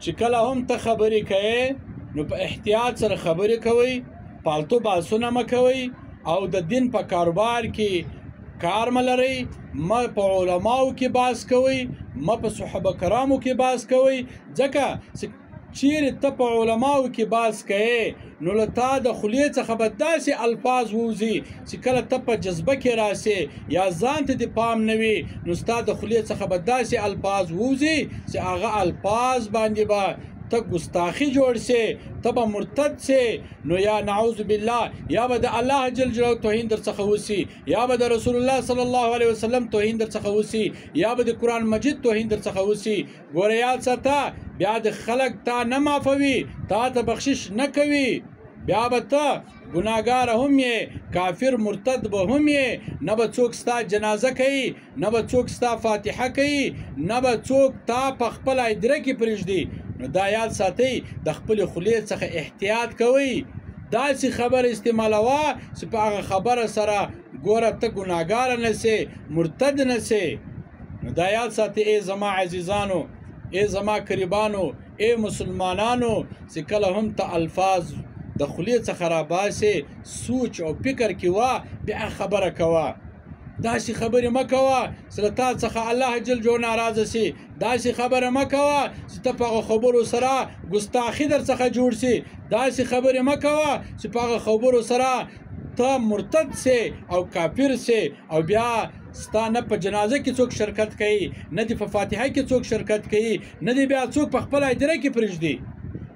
چې کله هم ته خبرې کوې نو په احتیاط سره خبرې کوئ، پالتو بحثونه مه کوئ او د دین په کاروبار کې کار مه لرئ. مه په علماو کې بحث کوئ، مه په صحابه کرامو کې بحث کوئ، ځکه چیرې ته په علماو کې بحث کوې نو له تا د خولې څخه به داسې الفاظ ووځي چې کله ته په جذبه کې راسې یا ځان ته دې پام نه وي نو ستا د خولې څخه به داسې الفاظ ووځي چې هغه الفاظ باندې به ته ګستاخي جوړ سې، ته به مرتد سې. نو یا نعوذ بالله یا به د الله جل جلاله توهین در څخه وسي، یا به د رسول الله صلی الله علیه وسلم توهین در څخه وسي، یا به د قرآن مجید توهین در څخه وسي. ګوره یاد ساته، بیا د خلق تا نه معافوي، تا ته بخشش نه کوي، بیا به ته ګناهګار هم یې، کافر مرتد به هم یې، نه به څوک ستا جنازه کوي، نه به څوک ستا فاتحه کوي، نه به څوک تا په خپل ادره کې پرېږدي. نو دا یاد ساتئ، د خپلې خولې څخه احتیاط کوئ، داسې خبر استعمالوه چې په هغه خبره سره ګوره ته ګناهګاره نه سې، مرتد نه سې. نو دا یاد ساتئ ای زما عزیزانو، ای زما قریبانو، ای مسلمانانو، چې کله هم ته الفاظ د خولې څخه راباسې سوچ او فکر کوه، بیا خبره کوه. داسې خبرې مه کوه چې له تا څخه الله جل جلاله ناراضه سي، داسې خبره مه کوه چې ته په هغه خبرو سره ګستاخي در څخه جوړ سي، داسې خبرې مه کوه چې په هغه خبرو سره ته مرتد سي او کافر سي، او بیا ستا نه په جنازه کې څوک شرکت کوي، نه دې په فاتحه کې څوک شرکت کوي، نه دې بیا څوک په خپل ادره کې پرېږدي.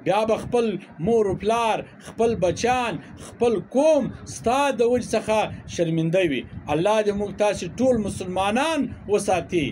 بیا به خپل مور و پلار، خپل بچان، خپل قوم ستا د وجې څخه شرمنده وي. الله دې موږ تاسې ټول مسلمانان وساتي.